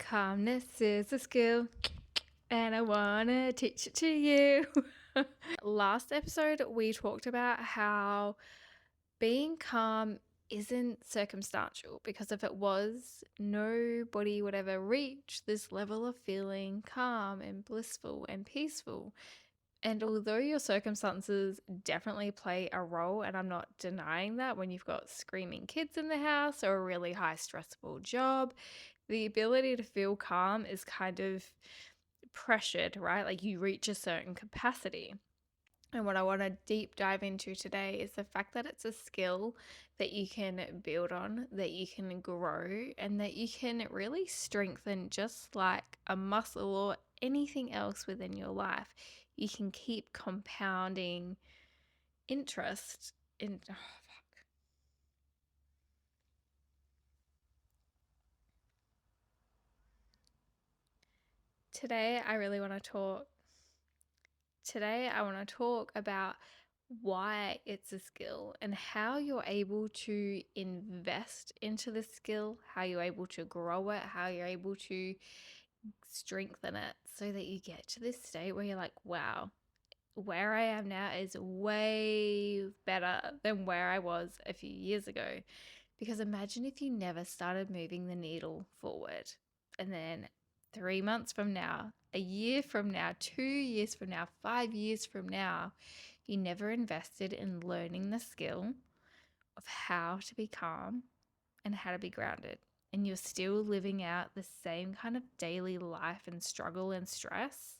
Calmness is a skill, and I want to teach it to you. Last episode, we talked about how being calm isn't circumstantial, because if it was, nobody would ever reach this level of feeling calm and blissful and peaceful. And although your circumstances definitely play a role, and I'm not denying that, when you've got screaming kids in the house or a really high stressful job, the ability to feel calm is kind of pressured, right? Like you reach a certain capacity. And what I want to deep dive into today is the fact that it's a skill that you can build on, that you can grow, and that you can really strengthen, just like a muscle or anything else within your life. You can keep compounding interest in. Oh, fuck. Today, I really want to talk. Today, I want to talk about why it's a skill and how you're able to invest into the skill, how you're able to grow it, how you're able to strengthen it so that you get to this state where you're like, wow, where I am now is way better than where I was a few years ago. Because imagine if you never started moving the needle forward, and then 3 months from now, a year from now, 2 years from now, 5 years from now, you never invested in learning the skill of how to be calm and how to be grounded. And you're still living out the same kind of daily life and struggle and stress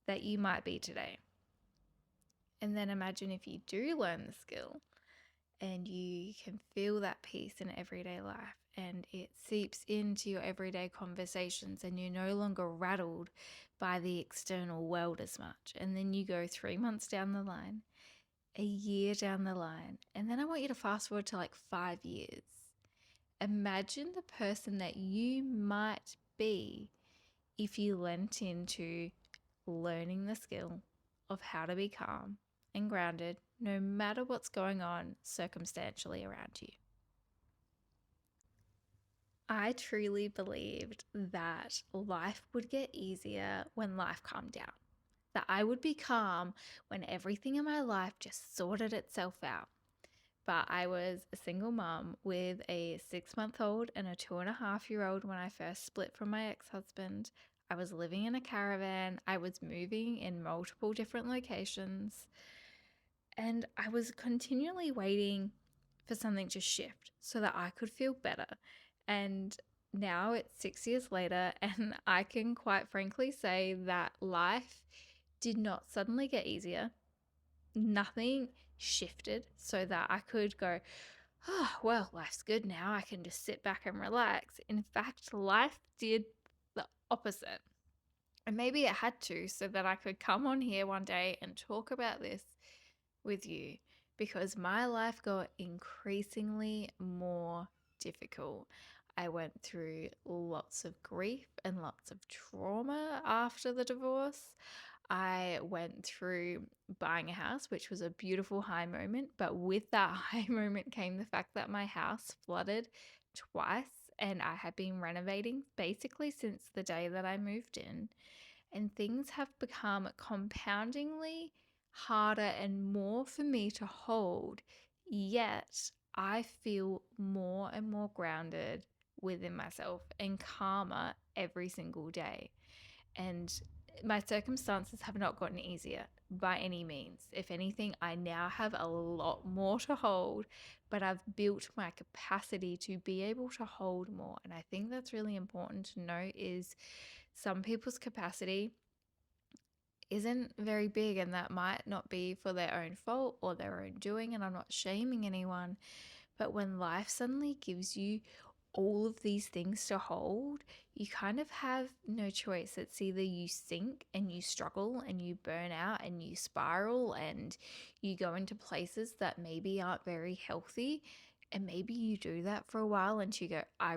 that you might be today. And then imagine if you do learn the skill and you can feel that peace in everyday life, and it seeps into your everyday conversations, and you're no longer rattled by the external world as much. And then you go 3 months down the line, a year down the line, and then I want you to fast forward to like 5 years. Imagine the person that you might be if you lent into learning the skill of how to be calm and grounded no matter what's going on circumstantially around you. I truly believed that life would get easier when life calmed down, that I would be calm when everything in my life just sorted itself out. But I was a single mom with a 6-month-old and a 2.5-year-old when I first split from my ex-husband. I was living in a caravan. I was moving in multiple different locations. And I was continually waiting for something to shift so that I could feel better. And now it's 6 years later, and I can quite frankly say that life did not suddenly get easier. Nothing shifted so that I could go, oh, well, life's good now. I can just sit back and relax. In fact, life did the opposite. And maybe it had to, so that I could come on here one day and talk about this with you, because my life got increasingly more difficult. I went through lots of grief and lots of trauma after the divorce. I went through buying a house, which was a beautiful high moment. But with that high moment came the fact that my house flooded twice, and I had been renovating basically since the day that I moved in. And things have become compoundingly harder and more for me to hold. Yet I feel more and more grounded within myself and calmer every single day. And my circumstances have not gotten easier by any means. If anything, I now have a lot more to hold, but I've built my capacity to be able to hold more. And I think that's really important to know, is some people's capacity isn't very big, and that might not be for their own fault or their own doing, and I'm not shaming anyone. But when life suddenly gives you all of these things to hold, you kind of have no choice. It's either you sink and you struggle and you burn out and you spiral and you go into places that maybe aren't very healthy. And maybe you do that for a while until you go, I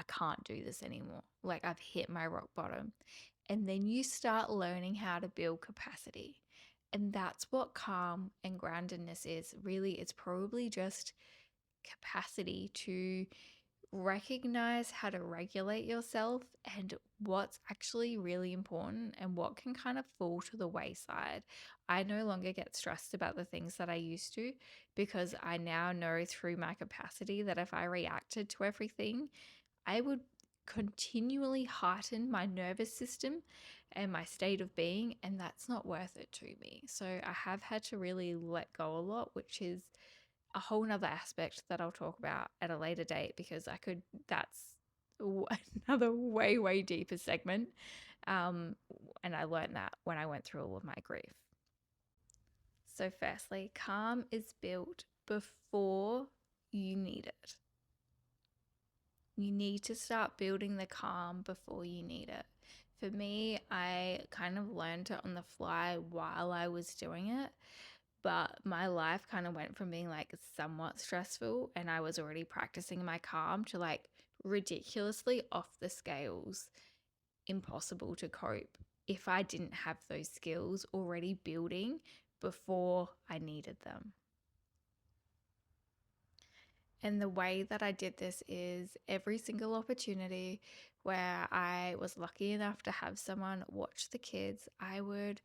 can't do this anymore. Like, I've hit my rock bottom. And then you start learning how to build capacity. And that's what calm and groundedness is. Really, it's probably just capacity to recognize how to regulate yourself and what's actually really important and what can kind of fall to the wayside. I no longer get stressed about the things that I used to because I now know through my capacity that if I reacted to everything, I would continually heighten my nervous system and my state of being, and that's not worth it to me. So I have had to really let go a lot, which is a whole nother aspect that I'll talk about at a later date because that's another way deeper segment. And I learned that when I went through all of my grief. So, firstly, calm is built before you need it. You need to start building the calm before you need it. For me, I kind of learned it on the fly while I was doing it, but my life kind of went from being like somewhat stressful and I was already practicing my calm to like ridiculously off the scales, impossible to cope if I didn't have those skills already building before I needed them. And the way that I did this is every single opportunity where I was lucky enough to have someone watch the kids, I would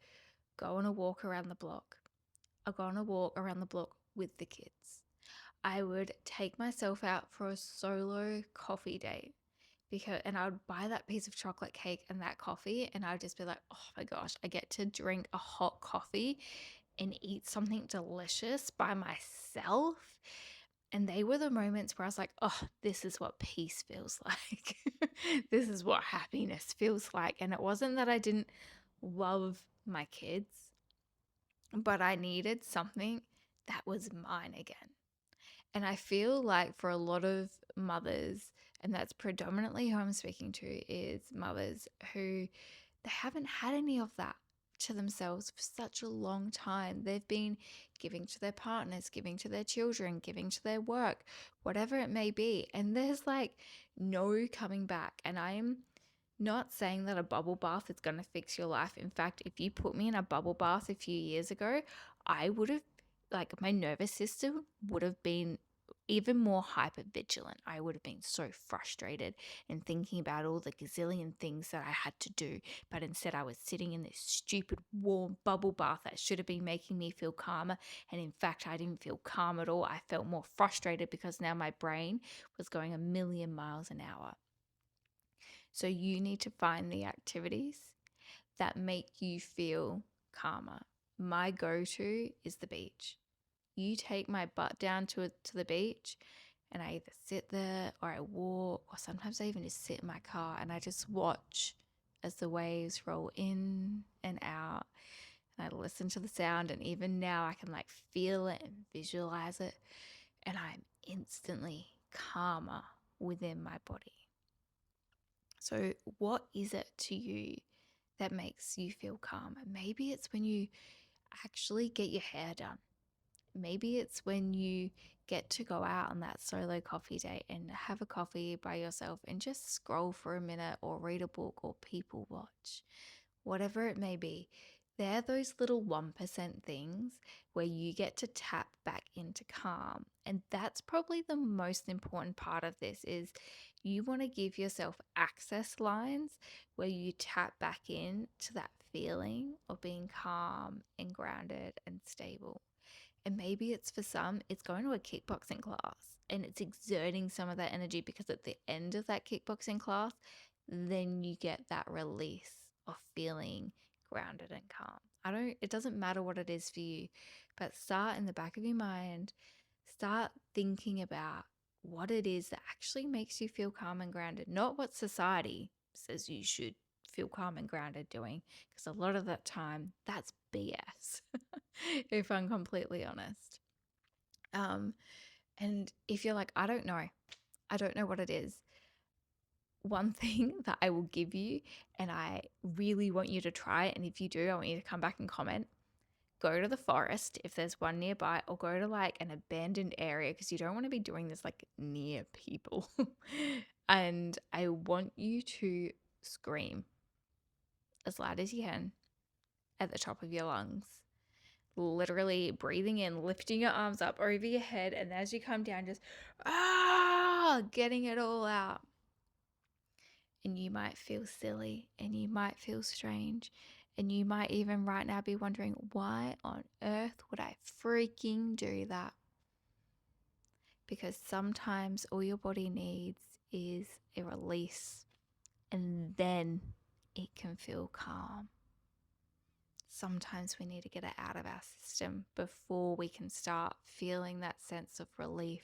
go on a walk around the block. I'd go on a walk around the block with the kids. I would take myself out for a solo coffee date and I would buy that piece of chocolate cake and that coffee and I'd just be like, oh my gosh, I get to drink a hot coffee and eat something delicious by myself. And they were the moments where I was like, oh, this is what peace feels like. This is what happiness feels like. And it wasn't that I didn't love my kids, but I needed something that was mine again. And I feel like for a lot of mothers, and that's predominantly who I'm speaking to, is mothers who they haven't had any of that to themselves for such a long time. They've been giving to their partners, giving to their children, giving to their work, whatever it may be. And there's like no coming back. And I'm not saying that a bubble bath is going to fix your life. In fact, if you put me in a bubble bath a few years ago, I would have, like, my nervous system would have been even more hyper vigilant. I would have been so frustrated and thinking about all the gazillion things that I had to do. But instead, I was sitting in this stupid warm bubble bath that should have been making me feel calmer. And in fact, I didn't feel calm at all. I felt more frustrated because now my brain was going a million miles an hour. So you need to find the activities that make you feel calmer. My go-to is the beach. You take my butt down to the beach and I either sit there or I walk, or sometimes I even just sit in my car and I just watch as the waves roll in and out. And I listen to the sound, and even now I can like feel it and visualize it, and I'm instantly calmer within my body. So, what is it to you that makes you feel calm? Maybe it's when you actually get your hair done. Maybe it's when you get to go out on that solo coffee date and have a coffee by yourself and just scroll for a minute or read a book or people watch. Whatever it may be, they're those little 1% things where you get to tap back into calm. And that's probably the most important part of this is you want to give yourself access lines where you tap back in to that feeling of being calm and grounded and stable. And maybe it's for some, it's going to a kickboxing class and it's exerting some of that energy, because at the end of that kickboxing class, then you get that release of feeling grounded and calm. It doesn't matter what it is for you, but start in the back of your mind, start thinking about what it is that actually makes you feel calm and grounded, not what society says you should feel calm and grounded doing, because a lot of that time that's BS, if I'm completely honest. And if you're like, I don't know what it is, one thing that I will give you, and I really want you to try it, and if you do, I want you to come back and comment. Go to the forest if there's one nearby, or go to like an abandoned area, because you don't want to be doing this like near people. And I want you to scream as loud as you can at the top of your lungs, literally breathing in, lifting your arms up over your head, and as you come down, just getting it all out. And you might feel silly and you might feel strange. And you might even right now be wondering, why on earth would I freaking do that? Because sometimes all your body needs is a release, and then it can feel calm. Sometimes we need to get it out of our system before we can start feeling that sense of relief.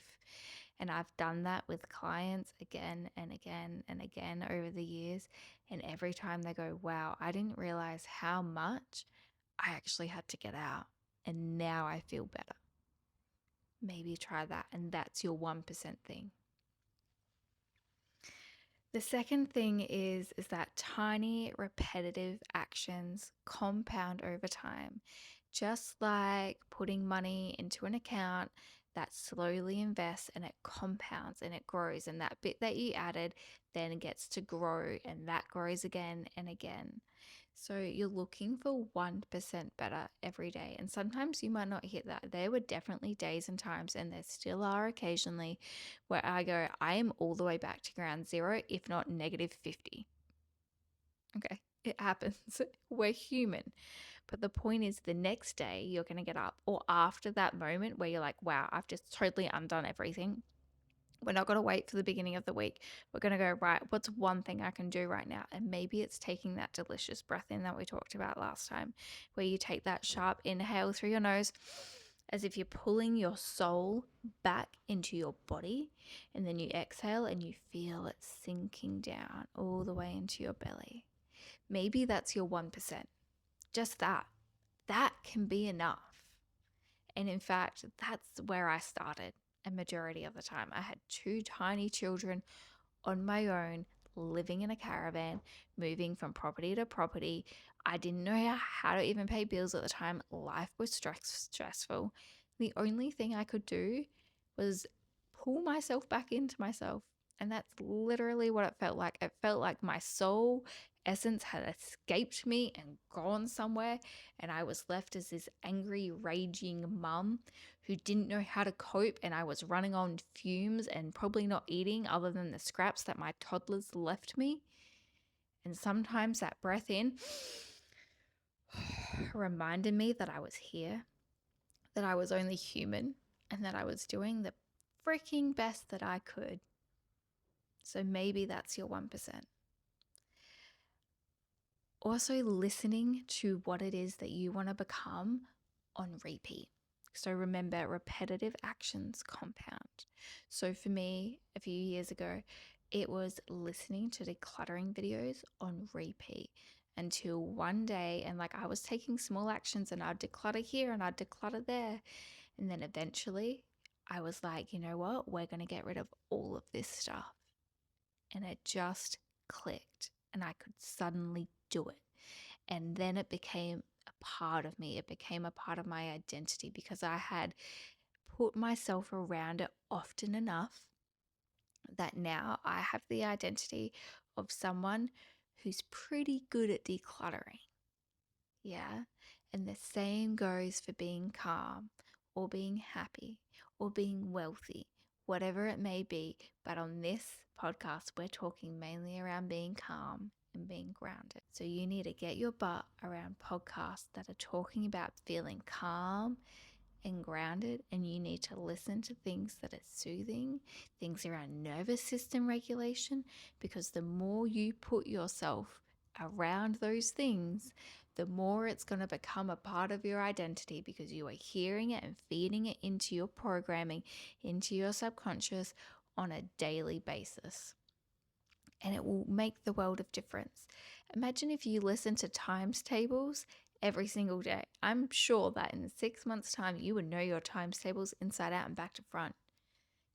And I've done that with clients again and again and again over the years. And every time they go, wow, I didn't realize how much I actually had to get out. And now I feel better. Maybe try that. And that's your 1% thing. The second thing is that tiny repetitive actions compound over time. Just like putting money into an account that slowly invests and it compounds and it grows, and that bit that you added then gets to grow, and that grows again and again. So you're looking for 1% better every day. And sometimes you might not hit that. There were definitely days and times, and there still are occasionally, where I go, I am all the way back to ground zero, if not negative 50. Okay, it happens. We're human. But the point is, the next day you're going to get up, or after that moment where you're like, wow, I've just totally undone everything. We're not going to wait for the beginning of the week. We're going to go, right, what's one thing I can do right now? And maybe it's taking that delicious breath in that we talked about last time, where you take that sharp inhale through your nose as if you're pulling your soul back into your body. And then you exhale and you feel it sinking down all the way into your belly. Maybe that's your 1%. Just that. That can be enough. And in fact, that's where I started a majority of the time. I had 2 tiny children on my own, living in a caravan, moving from property to property. I didn't know how to even pay bills at the time. Life was stressful. The only thing I could do was pull myself back into myself. And that's literally what it felt like. It felt like my soul essence had escaped me and gone somewhere, and I was left as this angry, raging mum who didn't know how to cope, and I was running on fumes and probably not eating other than the scraps that my toddlers left me. And sometimes that breath in reminded me that I was here, that I was only human, and that I was doing the freaking best that I could. So maybe that's your 1%. Also, listening to what it is that you want to become on repeat. So remember, repetitive actions compound. So for me, a few years ago, it was listening to decluttering videos on repeat until one day, and like I was taking small actions, and I'd declutter here and I'd declutter there. And then eventually I was like, you know what? We're going to get rid of all of this stuff. And it just clicked, and I could suddenly do it. And then it became a part of me. It became a part of my identity because I had put myself around it often enough that now I have the identity of someone who's pretty good at decluttering. Yeah. And the same goes for being calm or being happy or being wealthy, whatever it may be. But on this podcast, we're talking mainly around being calm and being grounded. So you need to get your butt around podcasts that are talking about feeling calm and grounded, and you need to listen to things that are soothing, things around nervous system regulation, because the more you put yourself around those things, the more it's going to become a part of your identity, because you are hearing it and feeding it into your programming, into your subconscious on a daily basis. And it will make the world of difference. Imagine if you listen to times tables every single day. I'm sure that in 6 months' time, you would know your times tables inside out and back to front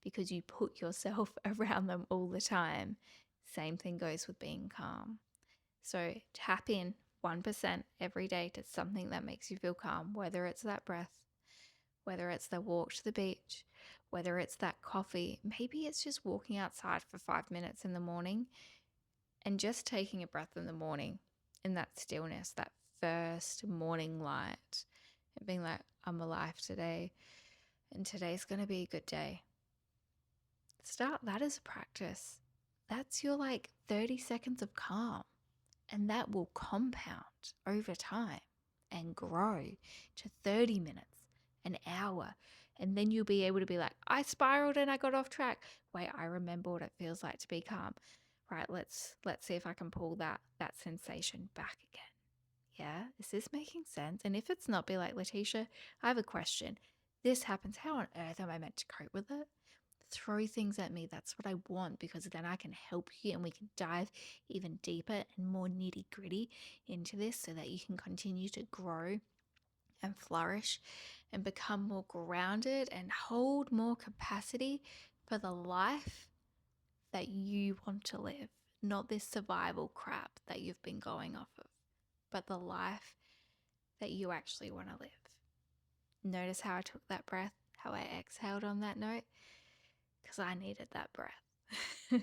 because you put yourself around them all the time. Same thing goes with being calm. So tap in 1% every day to something that makes you feel calm, whether it's that breath, whether it's the walk to the beach, whether it's that coffee. Maybe it's just walking outside for 5 minutes in the morning and just taking a breath in the morning in that stillness, that first morning light, and being like, I'm alive today, and today's going to be a good day. Start that as a practice. That's your 30 seconds of calm, and that will compound over time and grow to 30 minutes, an hour. And then you'll be able to be like, I spiraled and I got off track. Wait, I remember what it feels like to be calm. Right, let's see if I can pull that sensation back again. Yeah, is this making sense? And if it's not, be like, Letitia, I have a question. This happens. How on earth am I meant to cope with it? Throw things at me. That's what I want, because then I can help you and we can dive even deeper and more nitty gritty into this so that you can continue to grow and flourish and become more grounded and hold more capacity for the life that you want to live, not this survival crap that you've been going off of, but the life that you actually want to live. Notice how I took that breath, how I exhaled on that note, because I needed that breath.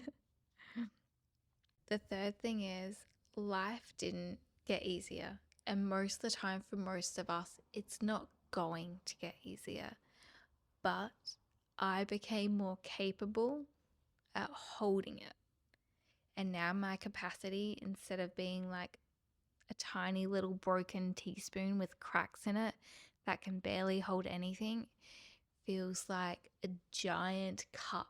The third thing is, life didn't get easier. And most of the time, for most of us, it's not going to get easier. But I became more capable at holding it. And now my capacity, instead of being like a tiny little broken teaspoon with cracks in it that can barely hold anything, feels like a giant cup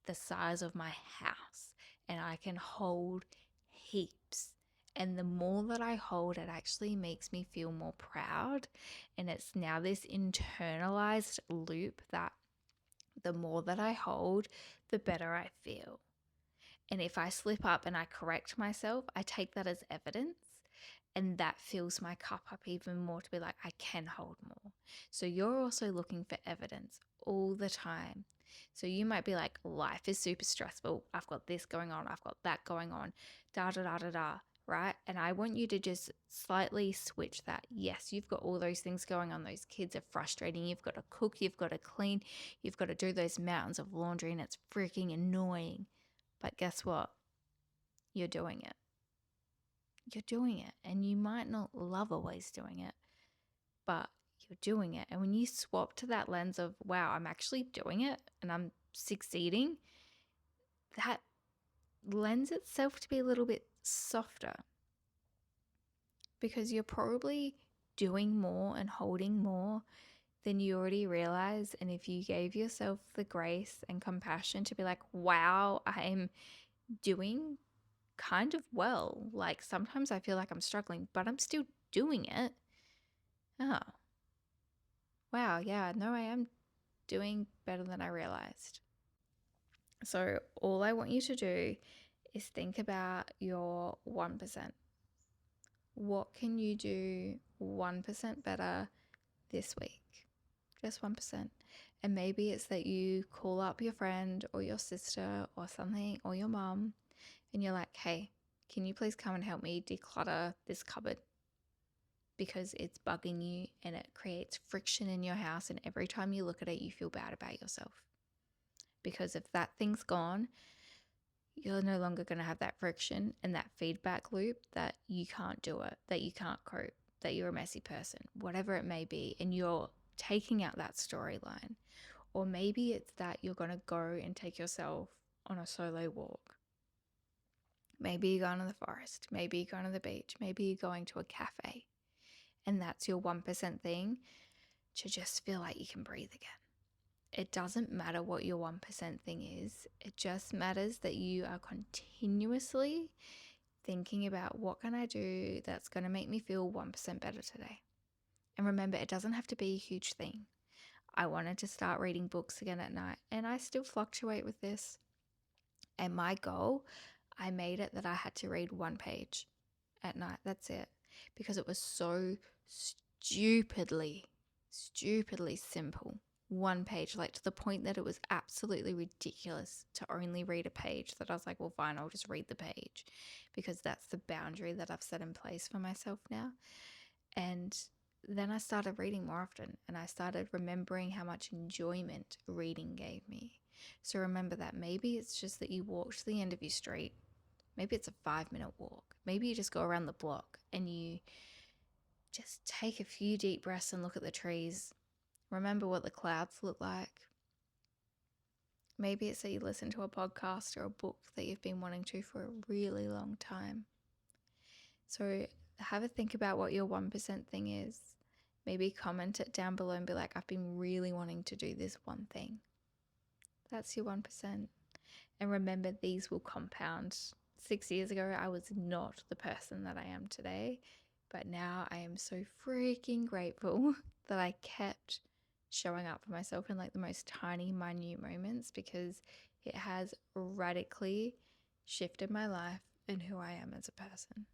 the size of my house, and I can hold heaps. And the more that I hold, it actually makes me feel more proud. And it's now this internalized loop that the more that I hold, the better I feel. And if I slip up and I correct myself, I take that as evidence. And that fills my cup up even more to be like, I can hold more. So you're also looking for evidence all the time. So you might be like, life is super stressful. I've got this going on. I've got that going on. Da, da, da, da, da. Right? And I want you to just slightly switch that. Yes, you've got all those things going on. Those kids are frustrating. You've got to cook. You've got to clean. You've got to do those mountains of laundry, and it's freaking annoying. But guess what? You're doing it. You're doing it, and you might not love always doing it, but you're doing it. And when you swap to that lens of, wow, I'm actually doing it and I'm succeeding, that lends itself to be a little bit softer, because you're probably doing more and holding more than you already realize. And if you gave yourself the grace and compassion to be like, wow, I'm doing kind of well. Like sometimes I feel like I'm struggling, but I'm still doing it. Oh, wow. Yeah, no, I am doing better than I realized. So all I want you to do is think about your 1%. What can you do 1% better this week? Just 1%. And maybe it's that you call up your friend or your sister or something, or your mom, and you're like, hey, can you please come and help me declutter this cupboard? Because it's bugging you and it creates friction in your house. And every time you look at it, you feel bad about yourself. Because if that thing's gone, you're no longer going to have that friction and that feedback loop that you can't do it, that you can't cope, that you're a messy person, whatever it may be. And you're taking out that storyline. Or maybe it's that you're going to go and take yourself on a solo walk. Maybe you're going to the forest. Maybe you're going to the beach. Maybe you're going to a cafe. And that's your 1% thing to just feel like you can breathe again. It doesn't matter what your 1% thing is. It just matters that you are continuously thinking about, what can I do that's going to make me feel 1% better today? And remember, it doesn't have to be a huge thing. I wanted to start reading books again at night, and I still fluctuate with this. And my goal, I made it that I had to read 1 page at night. That's it. Because it was so stupidly simple. 1 page, like to the point that it was absolutely ridiculous to only read a page, that I was like, well, fine, I'll just read the page, because that's the boundary that I've set in place for myself now. And then I started reading more often, and I started remembering how much enjoyment reading gave me. So remember that. Maybe it's just that you walk to the end of your street. Maybe it's a 5-minute walk. Maybe you just go around the block and you just take a few deep breaths and look at the trees. Remember what the clouds look like. Maybe it's that you listen to a podcast or a book that you've been wanting to for a really long time. So have a think about what your 1% thing is. Maybe comment it down below and be like, I've been really wanting to do this one thing. That's your 1%. And remember, these will compound. 6 years ago, I was not the person that I am today, but now I am so freaking grateful that I kept showing up for myself in like the most tiny, minute moments, because it has radically shifted my life and who I am as a person.